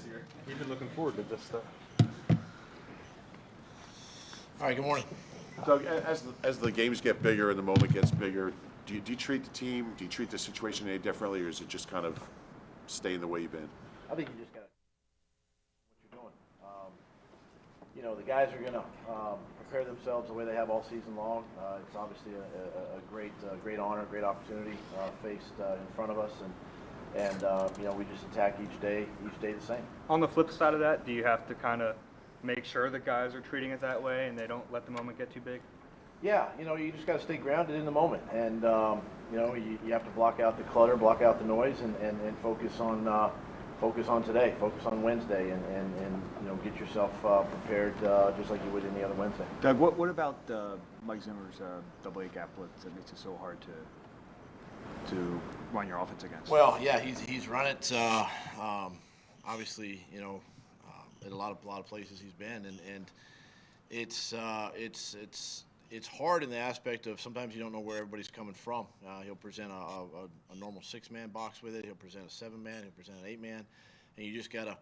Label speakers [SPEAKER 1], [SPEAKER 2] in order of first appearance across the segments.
[SPEAKER 1] year. You've been looking forward to this stuff.
[SPEAKER 2] All right, good morning.
[SPEAKER 3] Doug, as the games get bigger and the moment gets bigger, do you treat the team, do you treat the situation any differently, or is it just kind of staying the way you've been?
[SPEAKER 2] I think you just got to what you're doing. The guys are going to prepare themselves the way they have all season long. It's obviously a great honor, great opportunity faced in front of us, and we just attack each day the same.
[SPEAKER 1] On the flip side of that, do you have to kind of make sure the guys are treating it that way and they don't let the moment get too big?
[SPEAKER 2] Yeah, you just got to stay grounded in the moment, and you have to block out the clutter, block out the noise, and focus on today, focus on Wednesday, and get yourself prepared just like you would any other Wednesday.
[SPEAKER 4] Doug, what about Mike Zimmer's double A gap blitz that makes it so hard to run your offense against?
[SPEAKER 2] Well, yeah, he's run it. Obviously, at a lot of places he's been, and it's hard in the aspect of sometimes you don't know where everybody's coming from. He'll present a normal 6-man box with it. He'll present a 7-man. He'll present an 8-man, and you just gotta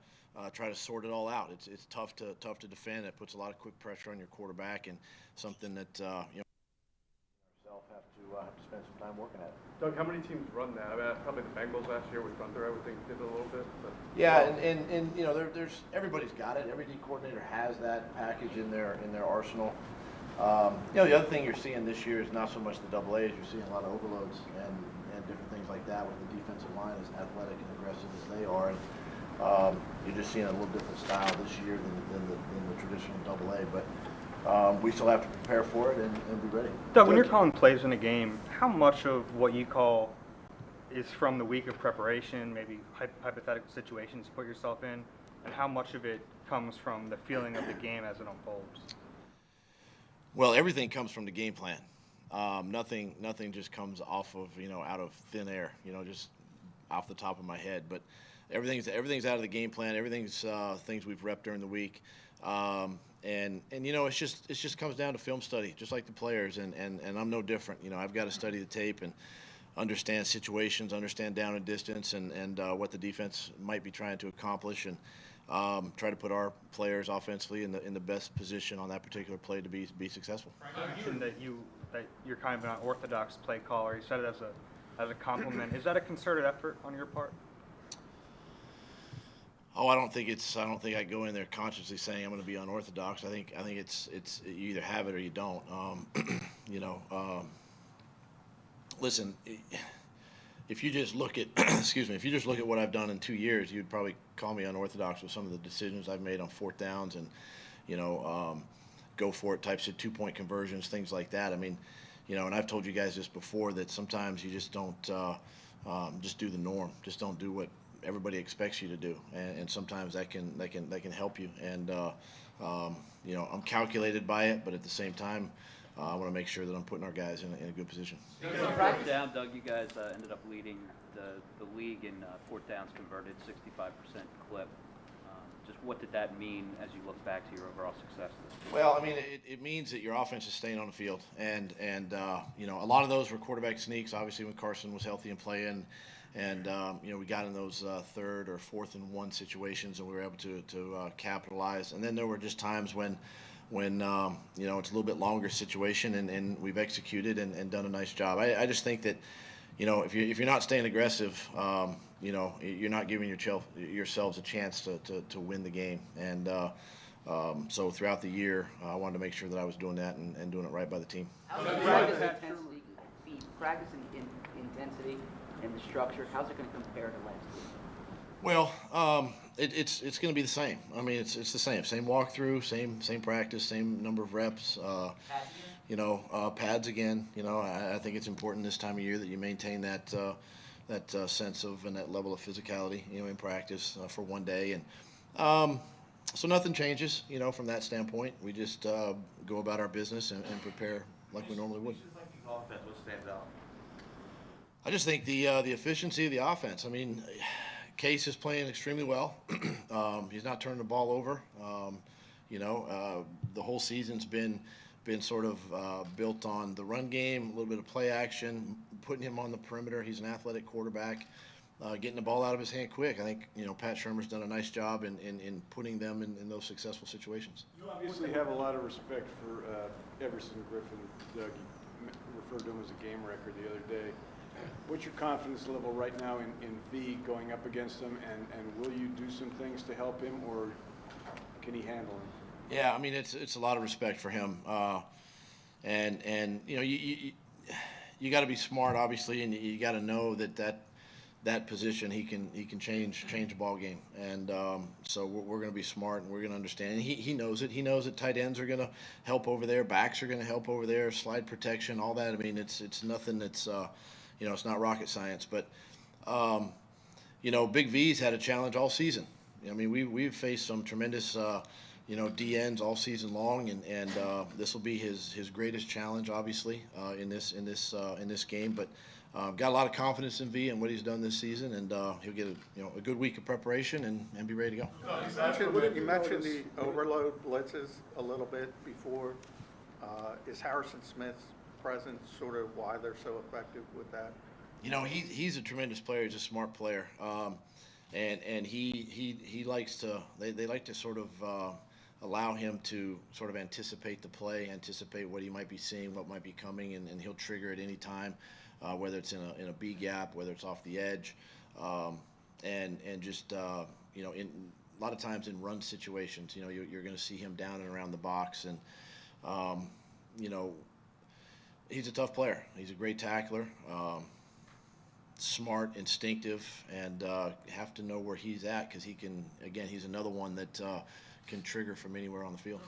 [SPEAKER 2] try to sort it all out. It's tough to defend. It puts a lot of quick pressure on your quarterback, and something that yourself have to spend some time working at it.
[SPEAKER 5] Doug, how many teams run that? I mean, probably the Bengals last year with Gunther, I would think, did it a little bit. But
[SPEAKER 2] yeah, and there's everybody's got it. Every D coordinator has that package in their arsenal. The other thing you're seeing this year is not so much the double A's. You're seeing a lot of overloads and different things like that with the defensive line as athletic and aggressive as they are. And you're just seeing a little different style this year than the traditional double A. But we still have to prepare for it and be ready.
[SPEAKER 1] Doug, when you're calling plays in a game, how much of what you call is from the week of preparation, maybe hypothetical situations you put yourself in, and how much of it comes from the feeling of the game as it unfolds?
[SPEAKER 2] Well, everything comes from the game plan. Nothing just comes off of out of thin air. Just off the top of my head. But everything's out of the game plan. Everything's things we've repped during the week. And it's just comes down to film study, just like the players. And I'm no different. I've got to study the tape and understand situations, understand down and distance, and what the defense might be trying to accomplish, and try to put our players offensively in the best position on that particular play to be successful.
[SPEAKER 1] You mentioned that you're kind of an unorthodox play caller. You said it as a compliment. Is that a concerted effort on your part?
[SPEAKER 2] Oh, I don't think I go in there consciously saying I'm going to be unorthodox. I think it's you either have it or you don't. Listen, if you just look at if you just look at what I've done in 2 years, you'd probably call me unorthodox with some of the decisions I've made on fourth downs and go for it types of 2-point conversions, things like that. I mean, and I've told you guys this before, that sometimes you just don't just do the norm, just don't do what everybody expects you to do, and sometimes that can help you. And I'm calculated by it, but at the same time, I want to make sure that I'm putting our guys in a good position.
[SPEAKER 6] Fourth down, Doug, you guys ended up leading the league in fourth downs converted, 65% clip. Just what did that mean as you look back to your overall success this year?
[SPEAKER 2] Well, I mean, it means that your offense is staying on the field, and a lot of those were quarterback sneaks. Obviously, when Carson was healthy and playing, and we got in those third or fourth and 1 situations, and we were able to capitalize. And then there were just times when it's a little bit longer situation, and we've executed and done a nice job. I just think that if you're not staying aggressive, you're not giving yourselves a chance to win the game. And so throughout the year, I wanted to make sure that I was doing that and doing it right by the team.
[SPEAKER 7] How's practice intensity and the structure, how's it going to compare to last year?
[SPEAKER 2] Well, it's going to be the same. I mean, it's the same walkthrough, same practice, same number of reps. Pads again. I think it's important this time of year that you maintain that sense of and that level of physicality, in practice for one day. And so nothing changes, from that standpoint. We just go about our business and prepare like we normally would.
[SPEAKER 6] What stands out?
[SPEAKER 2] I just think the efficiency of the offense. I mean, Case is playing extremely well. He's not turning the ball over. The whole season's been sort of built on the run game, a little bit of play action, putting him on the perimeter. He's an athletic quarterback. getting the ball out of his hand quick. I think, Pat Shermer's done a nice job in putting them in those successful situations.
[SPEAKER 8] You obviously have a lot of respect for Everson Griffin, Doug. You referred to him as a game record the other day. What's your confidence level right now in V going up against him, and will you do some things to help him, or can he handle him?
[SPEAKER 2] Yeah, I mean, it's a lot of respect for him. And you got to be smart, obviously, and you got to know that position he can change a ball game, and so we're going to be smart and we're going to understand. And he knows it. He knows that tight ends are going to help over there, backs are going to help over there, slide protection, all that. I mean, it's nothing that's it's not rocket science. But Big V's had a challenge all season. I mean, we've faced some tremendous D ends all season long, and this will be his greatest challenge, obviously, in this game. But got a lot of confidence in V and what he's done this season, and he'll get a good week of preparation and be ready to go.
[SPEAKER 9] You mentioned the overload blitzes a little bit before. Is Harrison Smith's presence sort of why they're so effective with that?
[SPEAKER 2] He's a tremendous player. He's a smart player, and he likes to. They like to sort of allow him to sort of anticipate the play, anticipate what he might be seeing, what might be coming, and he'll trigger at any time, whether it's in a B gap, whether it's off the edge, and just in a lot of times in run situations, you're going to see him down and around the box, and he's a tough player. He's a great tackler. Smart, instinctive, and have to know where he's at, because he's another one that can trigger from anywhere on the field.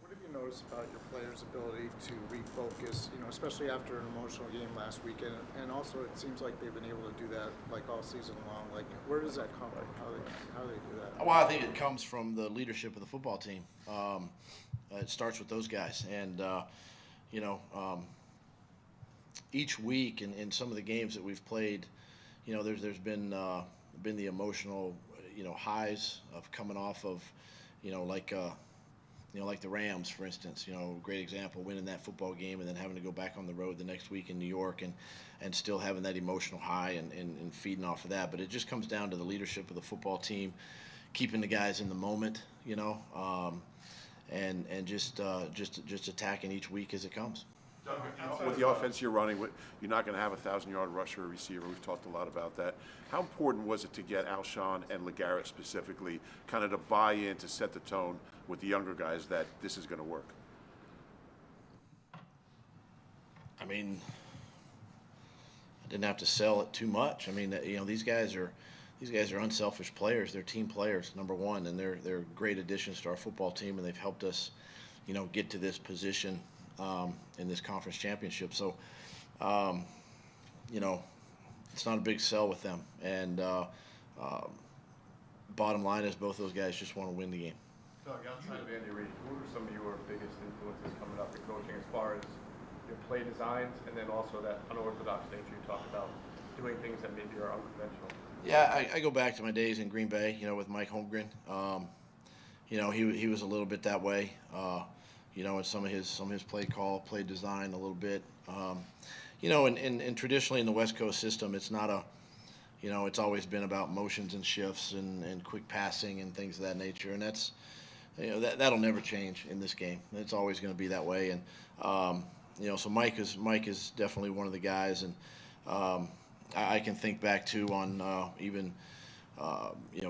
[SPEAKER 10] What have you noticed about your players' ability to refocus, especially after an emotional game last weekend? And also, it seems like they've been able to do that like all season long. Like, where does that come from? How do they do that?
[SPEAKER 2] Well, I think it comes from the leadership of the football team. It starts with those guys, and each week in some of the games that we've played, there's been the emotional highs of coming off of like the Rams, for instance. Great example, winning that football game and then having to go back on the road the next week in New York and still having that emotional high and feeding off of that. But it just comes down to the leadership of the football team, keeping the guys in the moment, and just attacking each week as it comes.
[SPEAKER 3] With the offense you're running, you're not going to have a 1,000-yard rusher or receiver. We've talked a lot about that. How important was it to get Alshon and LeGarrette specifically kind of to buy in, to set the tone with the younger guys that this is going to work?
[SPEAKER 2] I mean, I didn't have to sell it too much. I mean, these guys are unselfish players. They're team players, number one, and they're great additions to our football team, and they've helped us, get to this position in this conference championship. So, it's not a big sell with them. And bottom line is both those guys just want to win the game.
[SPEAKER 5] Doug, outside of Andy Reid, who are some of your biggest influences coming up in coaching as far as your play designs and then also that unorthodox nature you talked about, doing things that maybe are unconventional?
[SPEAKER 2] Yeah, I go back to my days in Green Bay, with Mike Holmgren. He was a little bit that way. And some of his play design a little bit. And traditionally in the West Coast system, it's not it's always been about motions and shifts and quick passing and things of that nature. And that's, that'll never change in this game. It's always going to be that way. And, so Mike is definitely one of the guys. And I can think back too on even,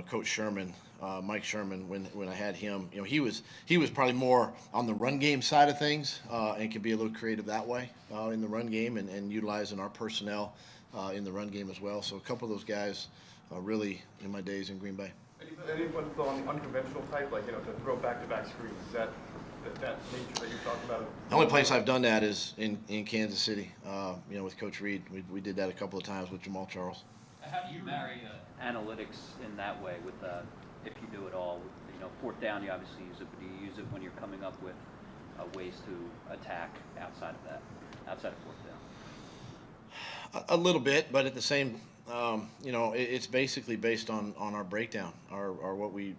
[SPEAKER 2] Coach Sherman, Mike Sherman, when I had him, he was probably more on the run game side of things, and can be a little creative that way in the run game and utilizing our personnel in the run game as well. So a couple of those guys really in my days in Green Bay.
[SPEAKER 5] Anyone on the unconventional type, like, to throw back-to-back screens? Is that nature that you're talking about?
[SPEAKER 2] The only place I've done that is in Kansas City, with Coach Reed. We did that a couple of times with Jamal Charles.
[SPEAKER 6] How do you marry analytics in that way with, if you do it all? Fourth down, you obviously use it, but do you use it when you're coming up with ways to attack outside of fourth down?
[SPEAKER 2] A little bit, but at the same, it's basically based on our breakdown, our what we,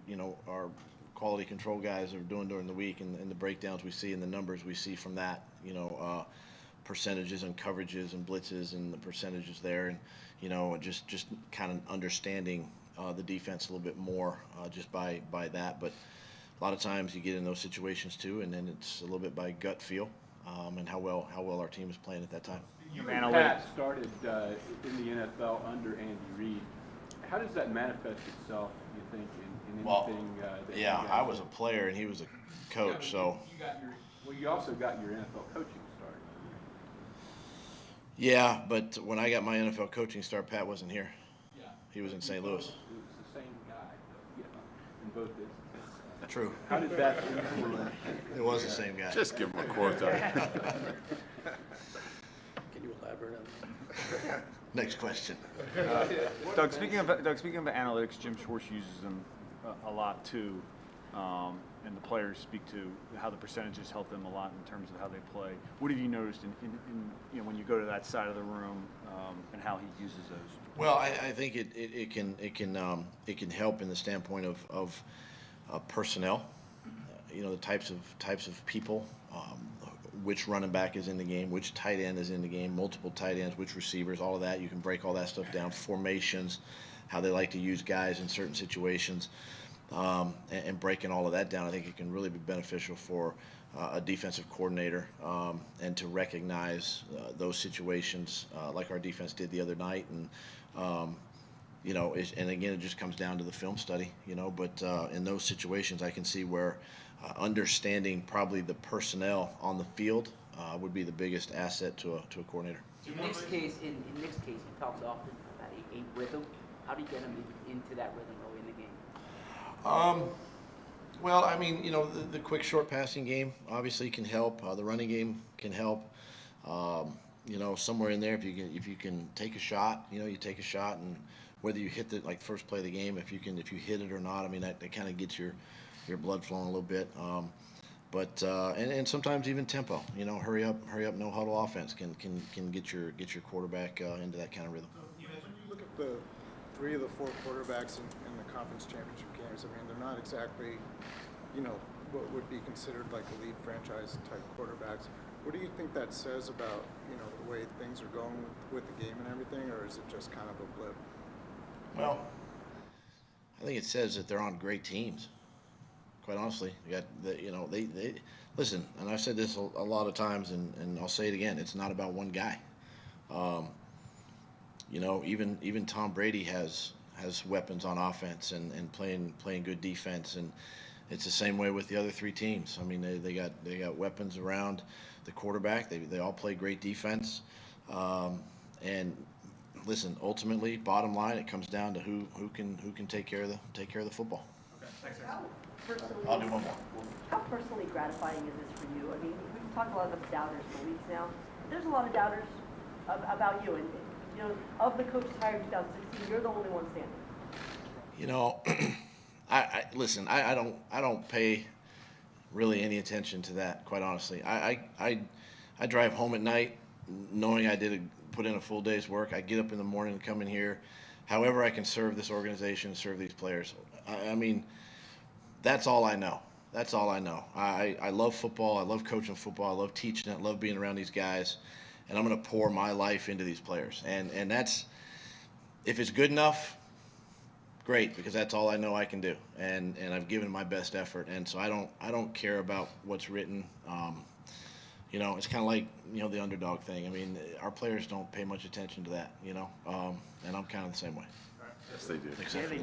[SPEAKER 2] our quality control guys are doing during the week, and the breakdowns we see and the numbers we see from that, percentages and coverages and blitzes and the percentages there, and just kind of understanding the defense a little bit more just by that. But a lot of times you get in those situations too, and then it's a little bit by gut feel and how well our team is playing at that time.
[SPEAKER 11] Pat started in the NFL under Andy Reid. How does that manifest itself, you think, in anything that
[SPEAKER 2] Yeah,
[SPEAKER 11] you guys
[SPEAKER 2] I was
[SPEAKER 11] do?
[SPEAKER 2] a player and he was a coach, so.
[SPEAKER 11] You also got your NFL coaching start.
[SPEAKER 2] Yeah, but when I got my NFL coaching start, Pat wasn't here.
[SPEAKER 11] Yeah.
[SPEAKER 2] He was in St. Louis.
[SPEAKER 11] It was the same guy, in both instances.
[SPEAKER 2] True.
[SPEAKER 11] How did that influence?
[SPEAKER 2] It was the same guy.
[SPEAKER 3] Just give him a quote, Doug.
[SPEAKER 9] Can you elaborate on that?
[SPEAKER 2] Next question.
[SPEAKER 4] Doug, speaking of analytics, Jim Schwartz uses them a lot too, and the players speak to how the percentages help them a lot in terms of how they play. What have you noticed in when you go to that side of the room and how he uses those?
[SPEAKER 2] Well, I think it can help in the standpoint of personnel. The types of people. Which running back is in the game, which tight end is in the game, multiple tight ends, which receivers, all of that. You can break all that stuff down. Formations, how they like to use guys in certain situations, and breaking all of that down, I think it can really be beneficial for a defensive coordinator and to recognize those situations like our defense did the other night. And, and again, it just comes down to the film study, but in those situations I can see where understanding probably the personnel on the field would be the biggest asset to a coordinator.
[SPEAKER 7] In Nick's case, he talks often about a rhythm. How do you get him into that rhythm early in the game?
[SPEAKER 2] Well, I mean, the quick short passing game obviously can help. The running game can help. Somewhere in there, if you can take a shot, you take a shot, and whether you hit the first play of the game, if you hit it or not, I mean that kind of gets your blood flowing a little bit. And sometimes even tempo. Hurry up, no huddle offense can get your quarterback into that kind of rhythm.
[SPEAKER 10] When you look at the 3 of the 4 quarterbacks in the conference championship games, I mean, they're not exactly, what would be considered like elite franchise type quarterbacks. What do you think that says about, the way things are going with the game and everything, or is it just kind of a blip?
[SPEAKER 2] Well, I think it says that they're on great teams. Quite honestly, you got they listen, and I've said this a lot of times, and I'll say it again. It's not about one guy. Even Tom Brady has weapons on offense and playing good defense, and it's the same way with the other 3 teams. I mean, they got weapons around the quarterback. They all play great defense, and listen. Ultimately, bottom line, it comes down to who can take care of the football.
[SPEAKER 1] Okay, thanks, sir.
[SPEAKER 2] I'll do one more.
[SPEAKER 12] How personally gratifying is this for you? I mean, we've talked a lot about doubters for weeks now. There's a lot of doubters about you, and of the coaches hired in 2016, you're the only one standing.
[SPEAKER 2] I listen. I don't pay really any attention to that. Quite honestly, I drive home at night knowing I put in a full day's work. I get up in the morning and come in here. However, I can serve this organization, serve these players. I mean. That's all I know. That's all I know. I love football. I love coaching football. I love teaching it. I love being around these guys. And I'm going to pour my life into these players. And that's, if it's good enough, great, because that's all I know I can do. And I've given my best effort. And so I don't care about what's written. It's kind of like, the underdog thing. I mean, our players don't pay much attention to that, and I'm kind of the same way.
[SPEAKER 3] Yes, they do.
[SPEAKER 2] Except for